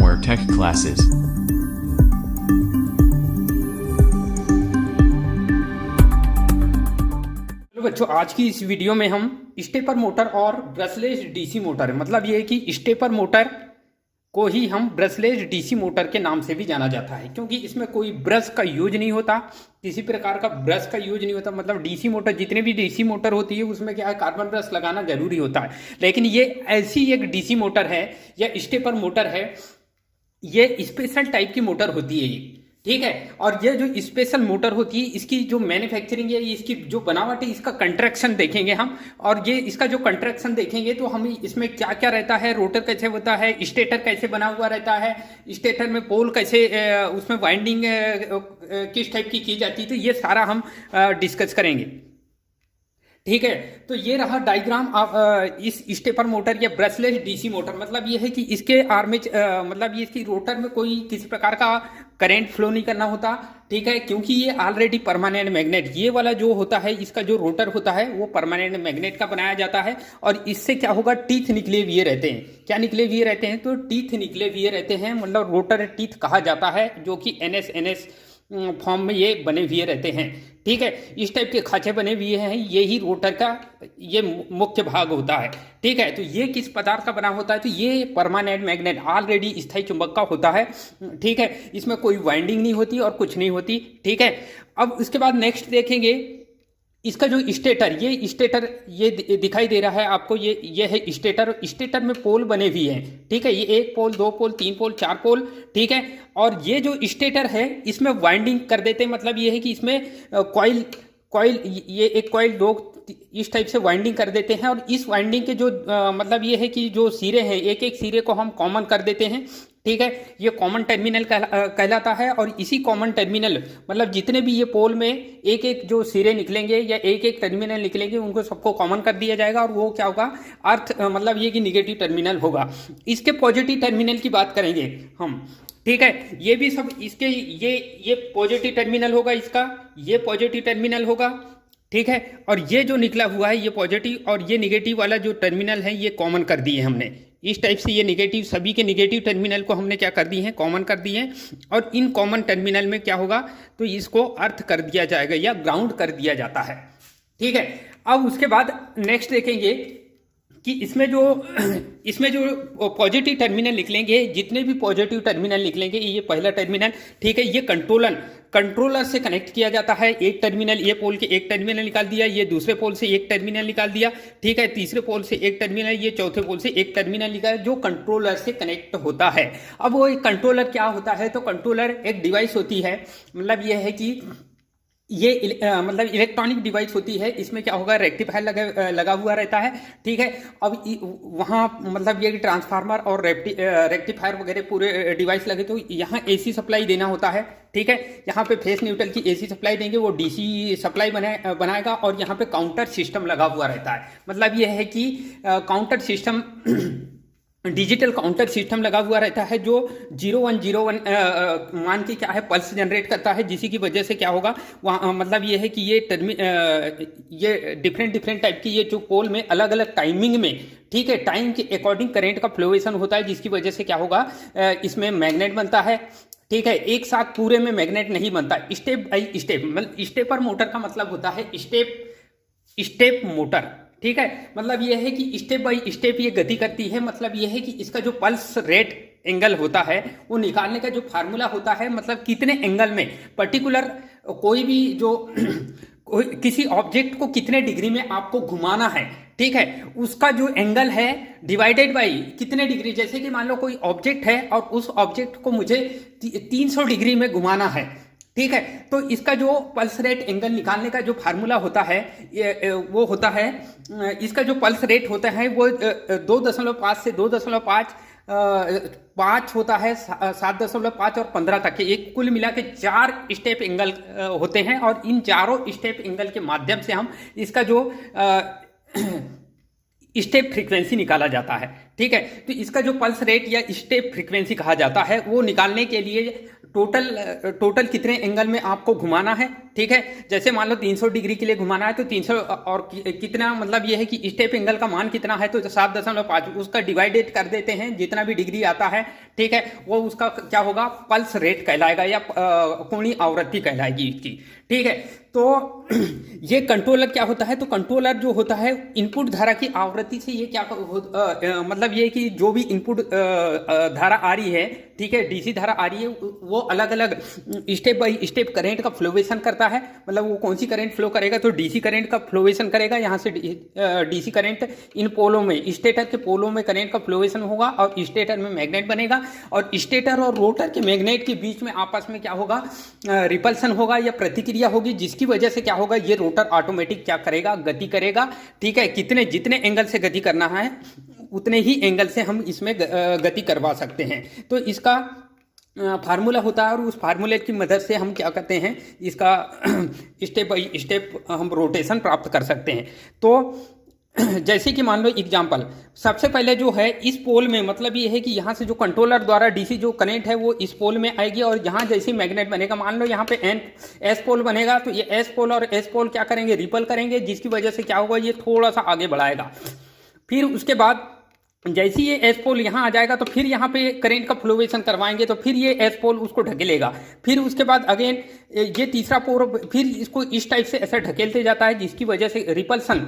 more tech classes. तो बच्चों, आज की इस वीडियो में हम स्टेपर मोटर और ब्रशलेस डीसी मोटर, मतलब ये है कि स्टेपर मोटर को ही हम ब्रशलेस डीसी मोटर के नाम से भी जाना जाता है, क्योंकि इसमें कोई ब्रश का यूज नहीं होता, किसी प्रकार का ब्रश का यूज नहीं होता। मतलब डीसी मोटर, जितने भी डीसी मोटर होती है उसमें क्या है, कार्बन ब्रश लगाना जरूरी होता है। लेकिन ये ऐसी एक डीसी मोटर है या स्टेपर मोटर है, ये स्पेशल टाइप की मोटर होती है ये, ठीक है। और ये जो स्पेशल मोटर होती है, इसकी जो मैन्युफैक्चरिंग है, इसकी जो बनावट है, इसका कंस्ट्रक्शन देखेंगे हम। और ये इसका जो कंस्ट्रक्शन देखेंगे तो हम इसमें क्या क्या रहता है, रोटर कैसे होता है, स्टेटर कैसे बना हुआ रहता है, स्टेटर में पोल कैसे, उसमें वाइंडिंग किस टाइप की जाती है, तो ये सारा हम डिस्कस करेंगे, ठीक है। तो ये रहा डायग्राम इस स्टेपर मोटर या ब्रशलेस डीसी मोटर। मतलब ये है कि इसके मतलब ये इसकी रोटर में कोई किसी प्रकार का करंट फ्लो नहीं करना होता, ठीक है, क्योंकि ये ऑलरेडी परमानेंट मैग्नेट, ये वाला जो होता है, इसका जो रोटर होता है वो परमानेंट मैग्नेट का बनाया जाता है। और इससे क्या होगा, टीथ निकले हुए रहते हैं। क्या निकले हुए रहते हैं? तो टीथ निकले हुए रहते हैं, मतलब रोटर टीथ कहा जाता है, जो कि NS फॉर्म में ये बने हुए रहते हैं, ठीक है। इस टाइप के खांचे बने हुए हैं, ये ही रोटर का ये मुख्य भाग होता है, ठीक है। तो ये किस पदार्थ का बना होता है? तो ये परमानेंट मैग्नेट, ऑलरेडी स्थायी चुंबक का होता है, ठीक है। इसमें कोई वाइंडिंग नहीं होती और कुछ नहीं होती, ठीक है। अब उसके बाद नेक्स्ट देखेंगे इसका जो स्टेटर, ये स्टेटर ये दिखाई दे रहा है आपको, ये है स्टेटर। स्टेटर में पोल बने हुए हैं, ठीक है। ये 1 पोल, 2 पोल, 3 पोल, 4 पोल, ठीक है। और ये जो स्टेटर है इसमें वाइंडिंग कर देते हैं, मतलब ये है कि इसमें कॉइल ये एक कॉइल 2 इस टाइप से वाइंडिंग कर देते हैं। और इस वाइंडिंग के जो मतलब ये है कि जो सिरे हैं, एक एक सिरे को हम कॉमन कर देते हैं, ठीक है। ये कॉमन टर्मिनल कहलाता है। और इसी कॉमन टर्मिनल, मतलब जितने भी ये पोल में एक एक जो सिरे निकलेंगे या एक एक टर्मिनल निकलेंगे, उनको सबको कॉमन कर दिया जाएगा। और वो क्या होगा, अर्थ मतलब ये कि निगेटिव टर्मिनल होगा। इसके पॉजिटिव टर्मिनल की बात करेंगे हम, ठीक है। ये भी सब इसके ये पॉजिटिव टर्मिनल होगा, इसका ये पॉजिटिव टर्मिनल होगा, ठीक है। और ये जो निकला हुआ है ये पॉजिटिव, और ये निगेटिव वाला जो टर्मिनल है ये कॉमन कर दिए हमने। इस टाइप से ये निगेटिव, सभी के निगेटिव टर्मिनल को हमने क्या कर दिए हैं, कॉमन कर दिए हैं। और इन कॉमन टर्मिनल में क्या होगा, तो इसको अर्थ कर दिया जाएगा या ग्राउंड कर दिया जाता है, ठीक है। अब उसके बाद नेक्स्ट देखेंगे कि इसमें जो पॉजिटिव टर्मिनल निकलेंगे, जितने भी पॉजिटिव टर्मिनल निकलेंगे, ये पहला टर्मिनल, ठीक है, ये कंट्रोलर से कनेक्ट किया जाता है। एक टर्मिनल, ये पोल के एक टर्मिनल निकाल दिया, ये दूसरे पोल से एक टर्मिनल निकाल दिया, ठीक है, तीसरे पोल से एक टर्मिनल, ये चौथे पोल से एक टर्मिनल निकाल, जो कंट्रोलर से कनेक्ट होता है। अब वो कंट्रोलर क्या होता है, तो कंट्रोलर एक डिवाइस होती है, मतलब ये है कि ये मतलब इलेक्ट्रॉनिक डिवाइस होती है। इसमें क्या होगा, रेक्टिफायर लगा हुआ रहता है, ठीक है। अब वहाँ मतलब ये ट्रांसफार्मर और रेक्टिफायर वगैरह पूरे डिवाइस लगे, तो यहाँ AC सप्लाई देना होता है, ठीक है। यहाँ पे फेस न्यूट्रल की AC सप्लाई देंगे, वो DC सप्लाई बनाएगा। और यहाँ पे काउंटर सिस्टम लगा हुआ रहता है, मतलब ये है कि counter system digital counter system लगा हुआ रहता है, जो 0101 मान के क्या है, पल्स जनरेट करता है, जिसी की वजह से क्या होगा, वहाँ मतलब ये है कि ये डिफरेंट टाइप की, ये जो पोल में अलग अलग टाइमिंग में, ठीक है, टाइम के अकॉर्डिंग करंट का फ्लोएशन होता है, जिसकी वजह से क्या होगा, इसमें मैग्नेट बनता है, ठीक है। एक साथ पूरे में मैग्नेट नहीं बनता, स्टेप बाई स्टेप। मतलब स्टेपर मोटर का मतलब होता है स्टेप मोटर, ठीक है। मतलब यह है कि स्टेप बाय स्टेप ये गति करती है। मतलब यह है कि इसका जो पल्स रेट एंगल होता है वो निकालने का जो फार्मूला होता है, मतलब कितने एंगल में पर्टिकुलर कोई भी जो किसी ऑब्जेक्ट को कितने डिग्री में आपको घुमाना है, ठीक है, उसका जो एंगल है डिवाइडेड बाई कितने डिग्री। जैसे कि मान लो कोई ऑब्जेक्ट है और उस ऑब्जेक्ट को मुझे 300 डिग्री में घुमाना है, ठीक है। तो इसका जो पल्स रेट एंगल निकालने का जो फार्मूला होता है, वो होता है, इसका जो पल्स रेट होता है वो 2.5 से 2.5 होता है, 7.5 और 15 तक के, एक कुल मिला के 4 स्टेप एंगल होते हैं। और इन चारों स्टेप एंगल के माध्यम से हम इसका जो स्टेप फ्रीक्वेंसी निकाला जाता है, ठीक है। तो इसका जो पल्स रेट या स्टेप फ्रीक्वेंसी कहा जाता है, वो निकालने के लिए टोटल कितने एंगल में आपको घुमाना है, ठीक है। जैसे मान लो 300 डिग्री के लिए घुमाना है तो 300 और कितना, मतलब ये है कि स्टेप एंगल का मान कितना है, तो 7.5 उसका डिवाइडेड कर देते हैं जितना भी डिग्री आता है, ठीक है, वो उसका क्या होगा, पल्स रेट कहलाएगा या कोणीय आवृत्ति कहलाएगी इसकी, ठीक है। तो ये कंट्रोलर क्या होता है, तो कंट्रोलर जो होता है इनपुट धारा की आवृत्ति से ये क्या मतलब ये कि जो भी इनपुट धारा आ रही है, ठीक है, डीसी धारा आ रही है, वो अलग अलग स्टेप बाय स्टेप करंट का फ्लोवेशन करता है। मतलब वो कौन सी करंट फ्लो करेगा, तो डीसी करंट का फ्लोवेशन करेगा। यहाँ से डीसी करंट इन पोलों में, स्टेटर के पोलों में करंट का फ्लोवेशन होगा और स्टेटर में मैग्नेट बनेगा, और स्टेटर और रोटर के मैग्नेट के बीच में आपस में क्या होगा, रिपल्सन होगा या प्रतिक्रिया होगी, जिसकी वजह से क्या होगा, ये रोटर ऑटोमेटिक क्या करेगा, गति करेगा, ठीक है। जितने एंगल से गति करना है उतने ही एंगल से हम इसमें गति करवा सकते हैं। तो इसका फार्मूला होता है और उस फार्मूले की मदद से हम क्या करते हैं, इसका स्टेप बाय स्टेप हम रोटेशन प्राप्त कर सकते हैं। तो जैसे कि मान लो एग्जाम्पल, सबसे पहले जो है इस पोल में, मतलब ये है कि यहाँ से जो कंट्रोलर द्वारा डीसी जो करंट है वो इस पोल में आएगी, और यहाँ जैसे मैग्नेट बनेगा, मान लो यहाँ पे एस पोल बनेगा, तो ये एस पोल और एस पोल क्या करेंगे, रिपल करेंगे, जिसकी वजह से क्या होगा, ये थोड़ा सा आगे बढ़ाएगा। फिर उसके बाद जैसे ये एस पोल यहाँ आ जाएगा तो फिर यहाँ पे करंट का फ्लोवेशन करवाएंगे, तो फिर ये एस पोल उसको ढकेलेगा। फिर उसके बाद अगेन ये तीसरा पोल फिर इसको इस टाइप से ऐसा ढकेलते जाता है, जिसकी वजह से रिपल्सन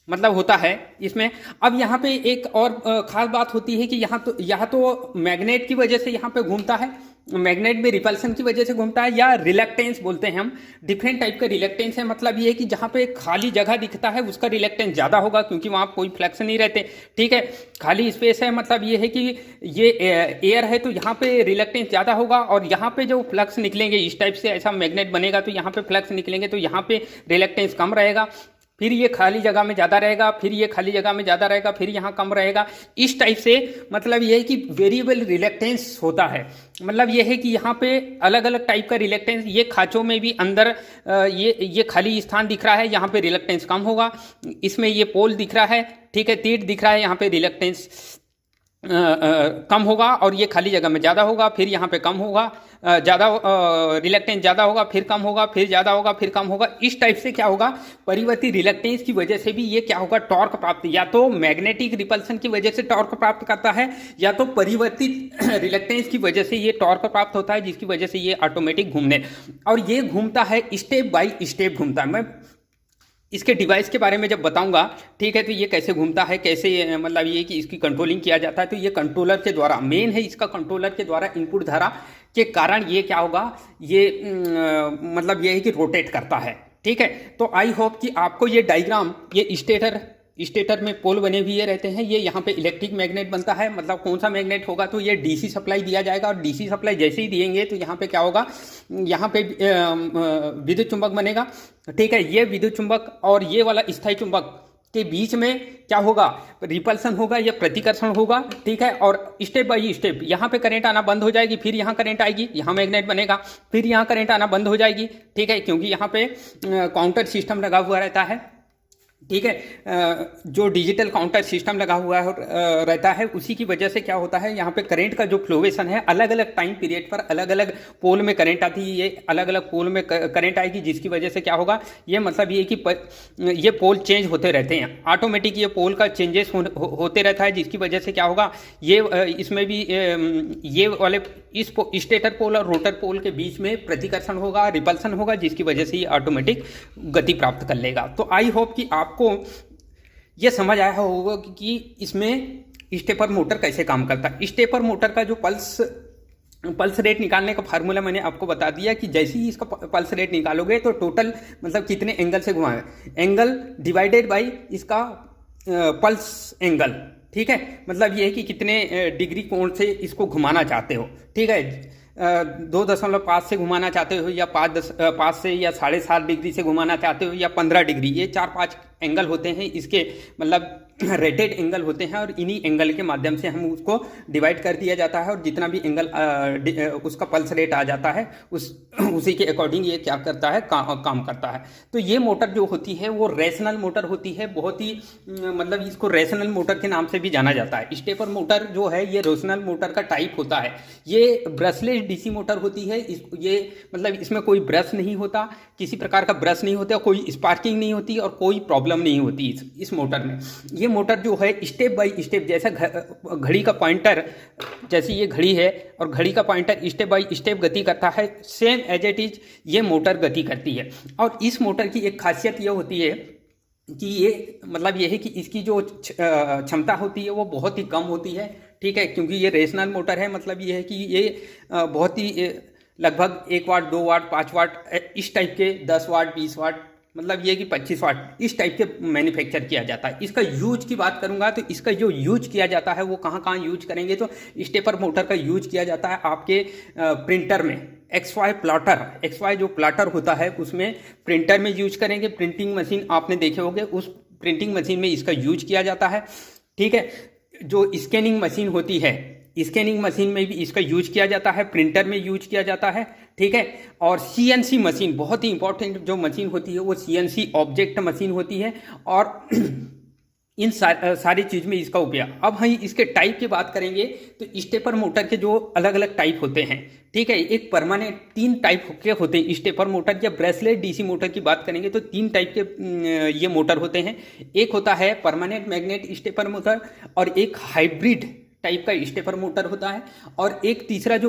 मतलब होता है इसमें। अब यहाँ पे एक और खास बात होती है कि यहाँ तो मैग्नेट की वजह से यहाँ पे घूमता है, मैग्नेट में रिपल्सन की वजह से घूमता है, या रिलक्टेंस बोलते हैं हम, डिफरेंट टाइप का रिलक्टेंस है। मतलब ये है कि जहाँ पे खाली जगह दिखता है उसका रिलक्टेंस ज़्यादा होगा, क्योंकि वहाँ कोई फ्लक्स नहीं रहते, ठीक है, खाली स्पेस है। मतलब ये है कि ये एयर है तो यहाँ पे रिलक्टेंस ज़्यादा होगा, और यहाँ पे जो फ्लक्स निकलेंगे इस टाइप से ऐसा मैग्नेट बनेगा तो यहाँ पे फ्लक्स निकलेंगे तो यहाँ पे रिलक्टेंस कम रहेगा। फिर ये खाली जगह में ज़्यादा रहेगा, फिर ये खाली जगह में ज़्यादा रहेगा, फिर यहाँ कम रहेगा, इस टाइप से। मतलब ये है कि वेरिएबल रिलक्टेंस होता है। मतलब ये है कि यहाँ पे अलग अलग टाइप का रिलक्टेंस, ये खाँचों में भी अंदर ये खाली स्थान दिख रहा है, यहाँ पे रिलक्टेंस कम होगा। इसमें ये पोल दिख रहा है, ठीक है, तीर दिख रहा है, यहाँ पे रिलक्टेंस कम होगा, और ये खाली जगह में ज़्यादा होगा, फिर यहाँ पे कम होगा, ज़्यादा रिलक्टेंस ज़्यादा होगा, फिर कम होगा, फिर ज़्यादा होगा, फिर कम होगा। इस टाइप से क्या होगा, परिवर्ती रिलक्टेंस की वजह से भी ये क्या होगा, टॉर्क प्राप्त, या तो मैग्नेटिक रिपल्सन की वजह से टॉर्क प्राप्त करता है, या तो परिवर्तित रिलक्टेंस की वजह से ये टॉर्क प्राप्त होता है, जिसकी वजह से ये ऑटोमेटिक घूमने, और ये घूमता है स्टेप बाय स्टेप घूमता है। मैं इसके डिवाइस के बारे में जब बताऊंगा, ठीक है, तो ये कैसे घूमता है, कैसे मतलब ये कि इसकी कंट्रोलिंग किया जाता है, तो ये कंट्रोलर के द्वारा मेन है, इसका कंट्रोलर के द्वारा इनपुट धारा के कारण ये क्या होगा, ये मतलब ये है कि रोटेट करता है, ठीक है। तो आई होप कि आपको ये डायग्राम, ये स्टेटर में पोल बने हुए रहते हैं, ये यहाँ पे इलेक्ट्रिक मैग्नेट बनता है। मतलब कौन सा मैग्नेट होगा, तो ये डीसी सप्लाई दिया जाएगा, और डीसी सप्लाई जैसे ही दिएंगे तो यहाँ पे क्या होगा, यहाँ पे विद्युत चुंबक बनेगा, ठीक है। ये विद्युत चुंबक और ये वाला स्थायी चुंबक के बीच में क्या होगा, रिपल्सन होगा या प्रतिकर्षण होगा, ठीक है। और स्टेप बाय स्टेप यहाँ पे करंट आना बंद हो जाएगी, फिर यहाँ करंट आएगी, यहाँ मैग्नेट बनेगा, फिर यहाँ करंट आना बंद हो जाएगी, ठीक है, क्योंकि यहाँ पे काउंटर सिस्टम लगा हुआ रहता है, ठीक है। जो डिजिटल काउंटर सिस्टम लगा हुआ रहता है, उसी की वजह से क्या होता है, यहाँ पे करंट का जो फ्लोवेशन है अलग अलग टाइम पीरियड पर अलग अलग पोल में करंट आती है, ये अलग अलग पोल में करंट आएगी, जिसकी वजह से क्या होगा, ये मतलब ये कि ये पोल चेंज होते रहते हैं, ऑटोमेटिक ये पोल का चेंजेस होते रहता है, जिसकी वजह से क्या होगा, ये इसमें भी ये वाले इस स्टेटर पोल और रोटर पोल के बीच में प्रतिकर्षण होगा, रिपल्सन होगा, जिसकी वजह से ये ऑटोमेटिक गति प्राप्त कर लेगा। तो आई होप कि आपको ये समझ आया होगा कि इसमें स्टेपर मोटर कैसे काम करता है। स्टेपर मोटर का जो पल्स रेट निकालने का फार्मूला मैंने आपको बता दिया कि जैसे ही इसका पल्स रेट निकालोगे तो टोटल मतलब कितने एंगल से घुमाएंगे, एंगल डिवाइडेड बाय इसका पल्स एंगल, ठीक है। मतलब ये है कि कितने डिग्री कोण से इसको घुमाना चाहते हो, ठीक है। 2.5 से घुमाना चाहते हो, या 5 से या 7.5 डिग्री से घुमाना चाहते हो, या 15 डिग्री, ये 4-5 एंगल होते हैं इसके, मतलब रेटेड एंगल होते हैं, और इन्हीं एंगल के माध्यम से हम उसको डिवाइड कर दिया जाता है, और जितना भी एंगल उसका पल्स रेट आ जाता है उसी के अकॉर्डिंग ये क्या करता है, काम करता है। तो ये मोटर जो होती है वो रेशनल मोटर होती है, बहुत ही मतलब इसको रेशनल मोटर के नाम से भी जाना जाता है। स्टेपर मोटर जो है ये रेशनल मोटर का टाइप होता है। ये ब्रशलेस डीसी मोटर होती है ये मतलब इसमें कोई ब्रश नहीं होता, किसी प्रकार का ब्रश नहीं होता, कोई स्पार्किंग नहीं होती और कोई प्रॉब्लम नहीं होती इस मोटर में। ये मोटर जो है स्टेप बाय स्टेप, जैसा घड़ी का पॉइंटर, जैसे ये घड़ी है और घड़ी का पॉइंटर स्टेप बाय स्टेप गति करता है, सेम एज इट इज ये मोटर गति करती है। और इस मोटर की एक खासियत ये होती है कि ये मतलब ये है कि इसकी जो क्षमता होती है वो बहुत ही कम होती है, ठीक है, क्योंकि ये रेशनल मोटर है। मतलब ये है कि ये बहुत ही लगभग 1 वाट 2 वाट 5 वाट इस टाइप के, 10 वाट 20 वाट, मतलब ये कि 25 वाट इस टाइप के मैन्युफैक्चर किया जाता है। इसका यूज की बात करूंगा तो इसका जो यूज किया जाता है वो कहाँ कहाँ यूज करेंगे, तो स्टेपर मोटर का यूज किया जाता है आपके प्रिंटर में। XY प्लॉटर, XY जो प्लॉटर होता है उसमें प्रिंटर में यूज करेंगे। प्रिंटिंग मशीन आपने देखे होंगे, उस प्रिंटिंग मशीन में इसका यूज किया जाता है, ठीक है। जो स्कैनिंग मशीन होती है, स्कैनिंग मशीन में भी इसका यूज किया जाता है, प्रिंटर में यूज किया जाता है, ठीक है। और CNC मशीन, बहुत ही इंपॉर्टेंट जो मशीन होती है वो CNC ऑब्जेक्ट मशीन होती है। और इन सारी चीज़ में इसका उपयोग। अब हम इसके टाइप की बात करेंगे तो स्टेपर मोटर के जो अलग अलग टाइप होते हैं, ठीक है। एक परमानेंट 3 टाइप के होते हैं स्टेपर मोटर या ब्रेसलेट डीसी मोटर की बात करेंगे तो 3 टाइप के ये मोटर होते हैं। एक होता है परमानेंट मैग्नेट स्टेपर मोटर, और एक हाइब्रिड टाइप का स्टेपर मोटर होता है, और एक तीसरा जो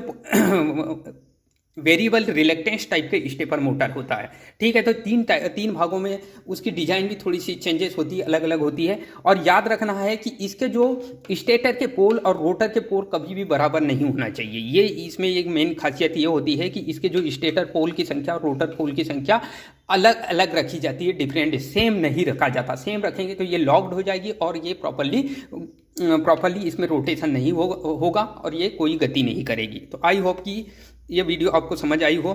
वेरिएबल रिलेक्टेंस टाइप के स्टेपर मोटर होता है, ठीक है। तो 3 भागों में उसकी डिजाइन भी थोड़ी सी चेंजेस होती है, अलग अलग होती है। और याद रखना है कि इसके जो स्टेटर के पोल और रोटर के पोल कभी भी बराबर नहीं होना चाहिए। ये इसमें एक मेन खासियत ये होती है कि इसके जो स्टेटर पोल की संख्या और रोटर पोल की संख्या अलग अलग रखी जाती है, डिफरेंट, सेम नहीं रखा जाता। सेम रखेंगे तो ये लॉक्ड हो जाएगी और ये प्रॉपरली इसमें रोटेशन नहीं होगा और ये कोई गति नहीं करेगी। तो आई होप कि ये वीडियो आपको समझ आई हो।